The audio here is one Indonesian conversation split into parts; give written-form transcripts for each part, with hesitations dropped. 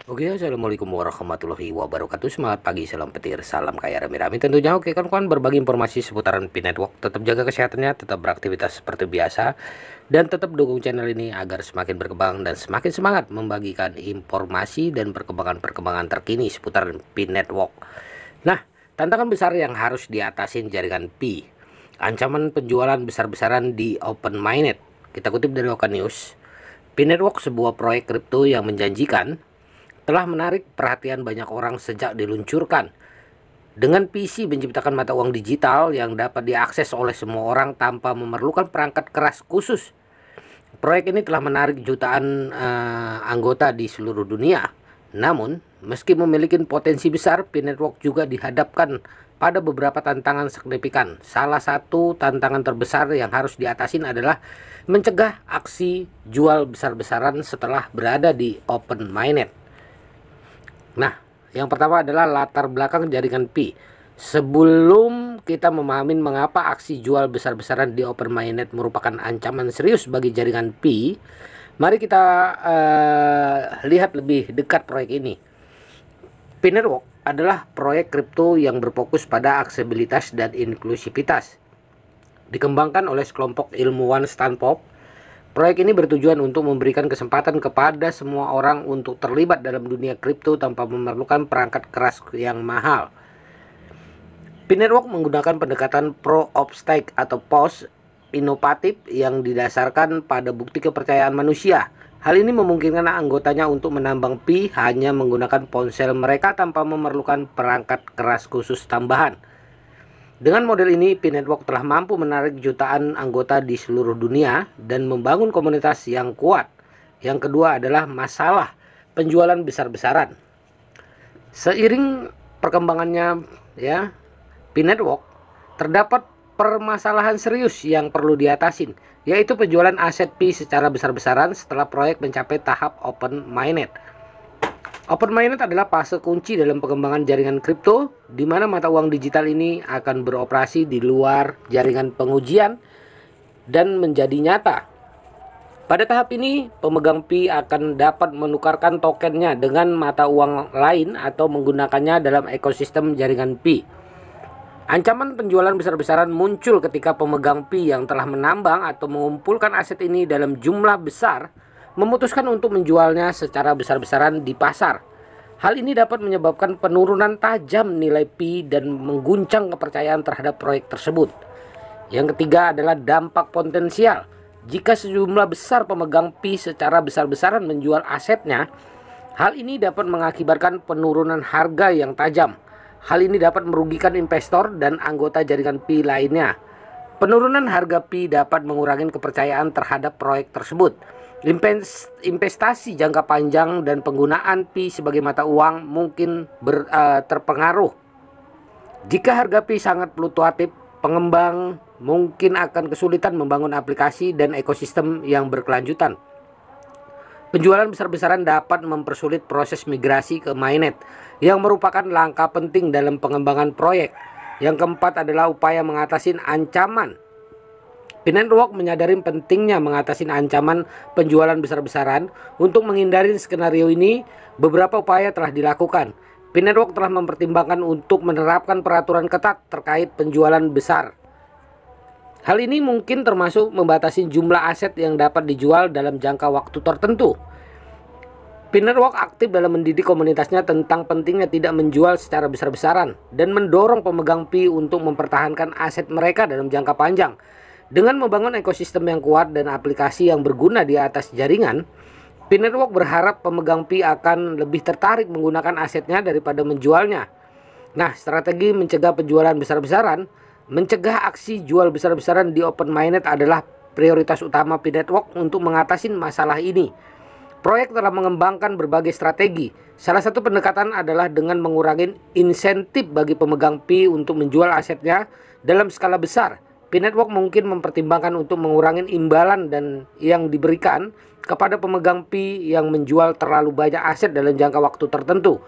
Oke, assalamualaikum warahmatullahi wabarakatuh. Semangat pagi, salam petir, salam kaya rame-rame. Tentunya oke kawan-kawan, berbagi informasi seputaran Pi Network. Tetap jaga kesehatannya, tetap beraktivitas seperti biasa, dan tetap dukung channel ini agar semakin berkembang dan semakin semangat membagikan informasi dan perkembangan-perkembangan terkini seputaran Pi Network. Nah, tantangan besar yang harus diatasin jaringan Pi. Ancaman penjualan besar-besaran di Open Mainnet. Kita kutip dari Oka News. Pi Network, sebuah proyek kripto yang menjanjikan, telah menarik perhatian banyak orang sejak diluncurkan. Dengan PC menciptakan mata uang digital yang dapat diakses oleh semua orang tanpa memerlukan perangkat keras khusus. Proyek ini telah menarik jutaan anggota di seluruh dunia. Namun, meski memiliki potensi besar, Pi Network juga dihadapkan pada beberapa tantangan signifikan. Salah satu tantangan terbesar yang harus diatasin adalah mencegah aksi jual besar-besaran setelah berada di Open Mainnet. Nah, yang pertama adalah latar belakang jaringan Pi. Sebelum kita memahami mengapa aksi jual besar-besaran di Open Mainnet merupakan ancaman serius bagi jaringan Pi, mari kita lihat lebih dekat proyek ini. Pi Network adalah proyek kripto yang berfokus pada aksesibilitas dan inklusivitas. Dikembangkan oleh sekelompok ilmuwan Stanford. Proyek ini bertujuan untuk memberikan kesempatan kepada semua orang untuk terlibat dalam dunia kripto tanpa memerlukan perangkat keras yang mahal. Pi Network menggunakan pendekatan Proof of Stake atau POS inovatif yang didasarkan pada bukti kepercayaan manusia. Hal ini memungkinkan anggotanya untuk menambang Pi hanya menggunakan ponsel mereka tanpa memerlukan perangkat keras khusus tambahan. Dengan model ini, Pi Network telah mampu menarik jutaan anggota di seluruh dunia dan membangun komunitas yang kuat. Yang kedua adalah masalah penjualan besar-besaran. Seiring perkembangannya Pi Network, terdapat permasalahan serius yang perlu diatasin, yaitu penjualan aset Pi secara besar-besaran setelah proyek mencapai tahap Open Mainnet. Open Mainnet adalah fase kunci dalam pengembangan jaringan kripto, di mana mata uang digital ini akan beroperasi di luar jaringan pengujian dan menjadi nyata. Pada tahap ini, pemegang Pi akan dapat menukarkan tokennya dengan mata uang lain atau menggunakannya dalam ekosistem jaringan Pi. Ancaman penjualan besar-besaran muncul ketika pemegang Pi yang telah menambang atau mengumpulkan aset ini dalam jumlah besar memutuskan untuk menjualnya secara besar-besaran di pasar. Hal ini dapat menyebabkan penurunan tajam nilai Pi dan mengguncang kepercayaan terhadap proyek tersebut. Yang ketiga adalah dampak potensial. Jika sejumlah besar pemegang Pi secara besar-besaran menjual asetnya, hal ini dapat mengakibatkan penurunan harga yang tajam. Hal ini dapat merugikan investor dan anggota jaringan Pi lainnya. Penurunan harga Pi dapat mengurangi kepercayaan terhadap proyek tersebut. Investasi jangka panjang dan penggunaan Pi sebagai mata uang mungkin terpengaruh. Jika harga Pi sangat fluktuatif, pengembang mungkin akan kesulitan membangun aplikasi dan ekosistem yang berkelanjutan. Penjualan besar-besaran dapat mempersulit proses migrasi ke mainnet, yang merupakan langkah penting dalam pengembangan proyek. Yang keempat adalah upaya mengatasi ancaman. Pi Network menyadari pentingnya mengatasi ancaman penjualan besar-besaran. Untuk menghindari skenario ini, beberapa upaya telah dilakukan. Pi Network telah mempertimbangkan untuk menerapkan peraturan ketat terkait penjualan besar. Hal ini mungkin termasuk membatasi jumlah aset yang dapat dijual dalam jangka waktu tertentu. Pi Network aktif dalam mendidik komunitasnya tentang pentingnya tidak menjual secara besar-besaran dan mendorong pemegang Pi untuk mempertahankan aset mereka dalam jangka panjang. Dengan membangun ekosistem yang kuat dan aplikasi yang berguna di atas jaringan, Pi Network berharap pemegang Pi akan lebih tertarik menggunakan asetnya daripada menjualnya. Nah, strategi mencegah penjualan besar-besaran, mencegah aksi jual besar-besaran di Open Mainnet adalah prioritas utama Pi Network untuk mengatasi masalah ini. Proyek telah mengembangkan berbagai strategi. Salah satu pendekatan adalah dengan mengurangi insentif bagi pemegang Pi untuk menjual asetnya dalam skala besar. Pi Network mungkin mempertimbangkan untuk mengurangi imbalan dan yang diberikan kepada pemegang Pi yang menjual terlalu banyak aset dalam jangka waktu tertentu.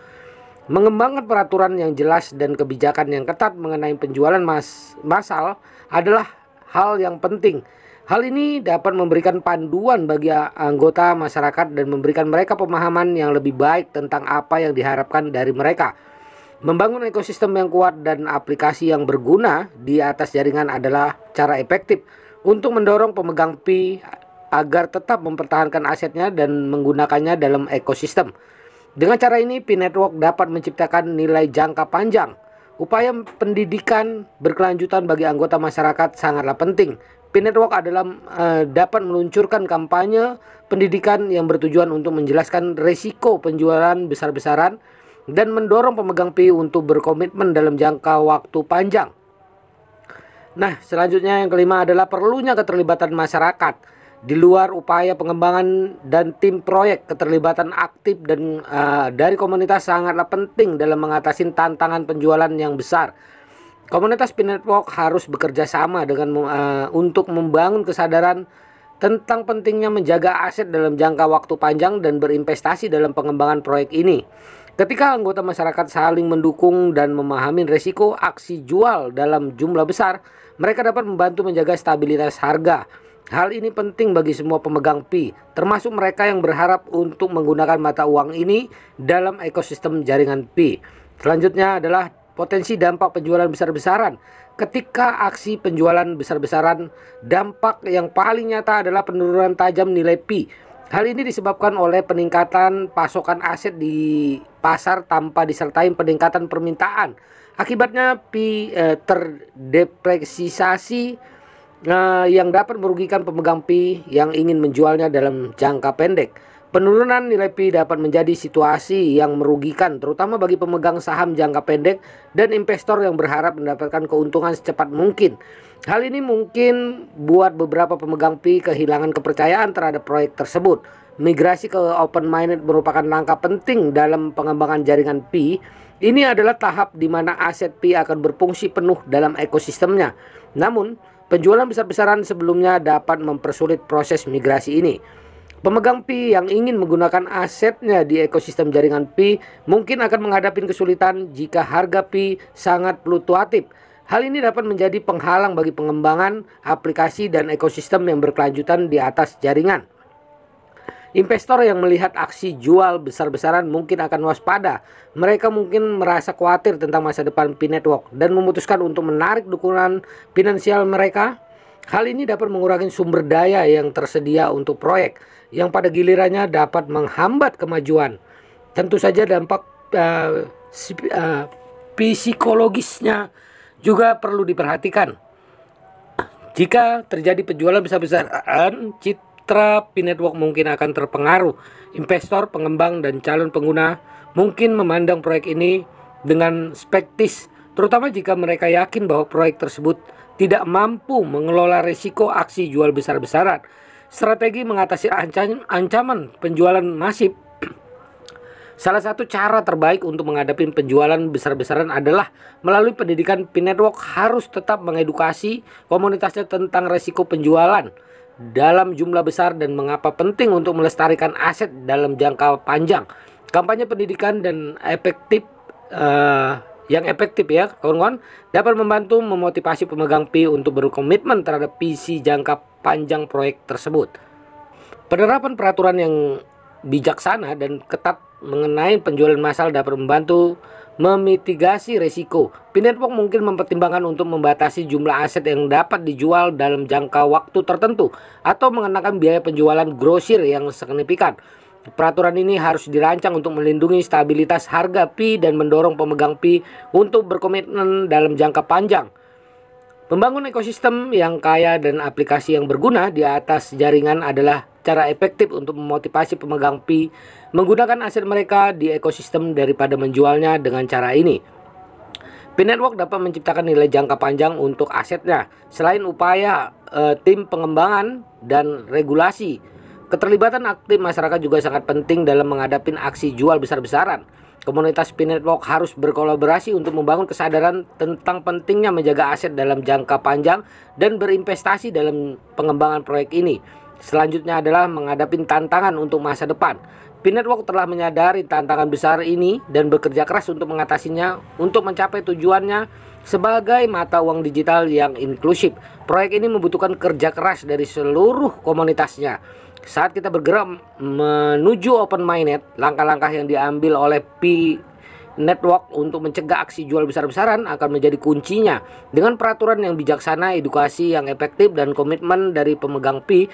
Mengembangkan peraturan yang jelas dan kebijakan yang ketat mengenai penjualan massal adalah hal yang penting. Hal ini dapat memberikan panduan bagi anggota masyarakat dan memberikan mereka pemahaman yang lebih baik tentang apa yang diharapkan dari mereka. Membangun ekosistem yang kuat dan aplikasi yang berguna di atas jaringan adalah cara efektif untuk mendorong pemegang Pi agar tetap mempertahankan asetnya dan menggunakannya dalam ekosistem. Dengan cara ini, Pi Network dapat menciptakan nilai jangka panjang. Upaya pendidikan berkelanjutan bagi anggota masyarakat sangatlah penting. Pi Network dapat meluncurkan kampanye pendidikan yang bertujuan untuk menjelaskan risiko penjualan besar-besaran dan mendorong pemegang Pi untuk berkomitmen dalam jangka waktu panjang. Nah, selanjutnya yang kelima adalah perlunya keterlibatan masyarakat. Di luar upaya pengembangan dan tim proyek, keterlibatan aktif dan dari komunitas sangatlah penting dalam mengatasi tantangan penjualan yang besar. Komunitas Pi Network harus bekerja sama untuk membangun kesadaran tentang pentingnya menjaga aset dalam jangka waktu panjang dan berinvestasi dalam pengembangan proyek ini. Ketika anggota masyarakat saling mendukung dan memahami risiko aksi jual dalam jumlah besar, mereka dapat membantu menjaga stabilitas harga. Hal ini penting bagi semua pemegang Pi, termasuk mereka yang berharap untuk menggunakan mata uang ini dalam ekosistem jaringan Pi. Selanjutnya adalah potensi dampak penjualan besar-besaran. Ketika aksi penjualan besar-besaran, dampak yang paling nyata adalah penurunan tajam nilai Pi. Hal ini disebabkan oleh peningkatan pasokan aset di pasar tanpa disertai peningkatan permintaan. Akibatnya Pi terdepresiasi yang dapat merugikan pemegang Pi yang ingin menjualnya dalam jangka pendek. Penurunan nilai Pi dapat menjadi situasi yang merugikan terutama bagi pemegang saham jangka pendek dan investor yang berharap mendapatkan keuntungan secepat mungkin. Hal ini mungkin buat beberapa pemegang Pi kehilangan kepercayaan terhadap proyek tersebut. Migrasi ke open minded merupakan langkah penting dalam pengembangan jaringan Pi. Ini adalah tahap di mana aset Pi akan berfungsi penuh dalam ekosistemnya. Namun, penjualan besar-besaran sebelumnya dapat mempersulit proses migrasi ini. Pemegang Pi yang ingin menggunakan asetnya di ekosistem jaringan Pi mungkin akan menghadapi kesulitan jika harga Pi sangat fluktuatif. Hal ini dapat menjadi penghalang bagi pengembangan aplikasi dan ekosistem yang berkelanjutan di atas jaringan. Investor yang melihat aksi jual besar-besaran mungkin akan waspada. Mereka mungkin merasa khawatir tentang masa depan Pi Network dan memutuskan untuk menarik dukungan finansial mereka. Hal ini dapat mengurangi sumber daya yang tersedia untuk proyek, yang pada gilirannya dapat menghambat kemajuan. Tentu saja dampak psikologisnya juga perlu diperhatikan. Jika terjadi penjualan besar-besaran, citra Pi Network mungkin akan terpengaruh. Investor, pengembang, dan calon pengguna mungkin memandang proyek ini dengan skeptis, terutama jika mereka yakin bahwa proyek tersebut tidak mampu mengelola risiko aksi jual besar-besaran. Strategi mengatasi ancaman penjualan masif. Salah satu cara terbaik untuk menghadapi penjualan besar-besaran adalah melalui pendidikan. Pi Network harus tetap mengedukasi komunitasnya tentang risiko penjualan dalam jumlah besar dan mengapa penting untuk melestarikan aset dalam jangka panjang. Kampanye pendidikan dan yang efektif ya kawan-kawan dapat membantu memotivasi pemegang Pi untuk berkomitmen terhadap visi jangka panjang proyek tersebut. Penerapan peraturan yang bijaksana dan ketat mengenai penjualan massal dapat membantu memitigasi risiko. Pi Network mungkin mempertimbangkan untuk membatasi jumlah aset yang dapat dijual dalam jangka waktu tertentu atau mengenakan biaya penjualan grosir yang signifikan. Peraturan ini harus dirancang untuk melindungi stabilitas harga Pi dan mendorong pemegang Pi untuk berkomitmen dalam jangka panjang. Membangun ekosistem yang kaya dan aplikasi yang berguna di atas jaringan adalah cara efektif untuk memotivasi pemegang Pi menggunakan aset mereka di ekosistem daripada menjualnya dengan cara ini. Pi Network dapat menciptakan nilai jangka panjang untuk asetnya. Selain upaya tim pengembangan dan regulasi, keterlibatan aktif masyarakat juga sangat penting dalam menghadapi aksi jual besar-besaran. Komunitas Pi Network harus berkolaborasi untuk membangun kesadaran tentang pentingnya menjaga aset dalam jangka panjang dan berinvestasi dalam pengembangan proyek ini. Selanjutnya adalah menghadapi tantangan untuk masa depan. Pi Network telah menyadari tantangan besar ini dan bekerja keras untuk mengatasinya untuk mencapai tujuannya sebagai mata uang digital yang inklusif. Proyek ini membutuhkan kerja keras dari seluruh komunitasnya. Saat kita bergerak menuju open mainnet, langkah-langkah yang diambil oleh Pi Network untuk mencegah aksi jual besar-besaran akan menjadi kuncinya. Dengan peraturan yang bijaksana, edukasi yang efektif, dan komitmen dari pemegang Pi,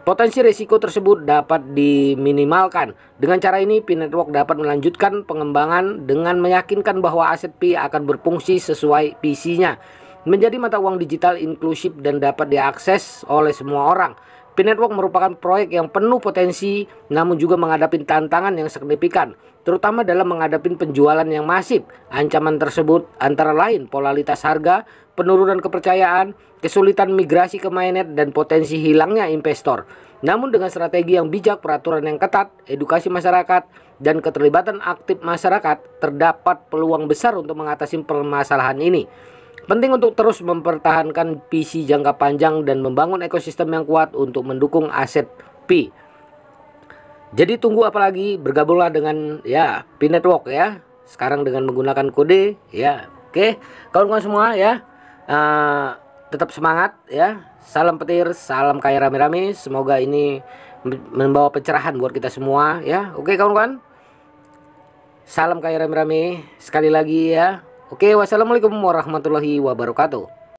potensi risiko tersebut dapat diminimalkan. Dengan cara ini, Pi Network dapat melanjutkan pengembangan dengan meyakinkan bahwa aset Pi akan berfungsi sesuai visinya, menjadi mata uang digital inklusif dan dapat diakses oleh semua orang. Pi Network merupakan proyek yang penuh potensi, namun juga menghadapi tantangan yang signifikan, terutama dalam menghadapi penjualan yang masif. Ancaman tersebut antara lain polaritas harga, penurunan kepercayaan, kesulitan migrasi ke mainnet, dan potensi hilangnya investor. Namun dengan strategi yang bijak, peraturan yang ketat, edukasi masyarakat, dan keterlibatan aktif masyarakat, terdapat peluang besar untuk mengatasi permasalahan ini. Penting untuk terus mempertahankan visi jangka panjang dan membangun ekosistem yang kuat untuk mendukung aset Pi. Jadi tunggu apa lagi? Bergabunglah dengan Pi Network ya. Sekarang dengan menggunakan kode ya. Oke, kawan-kawan semua ya. Tetap semangat ya. Salam petir, salam kaya rame-rame. Semoga ini membawa pencerahan buat kita semua ya. Oke kawan-kawan. Salam kaya rame-rame sekali lagi ya. Oke, wassalamualaikum warahmatullahi wabarakatuh.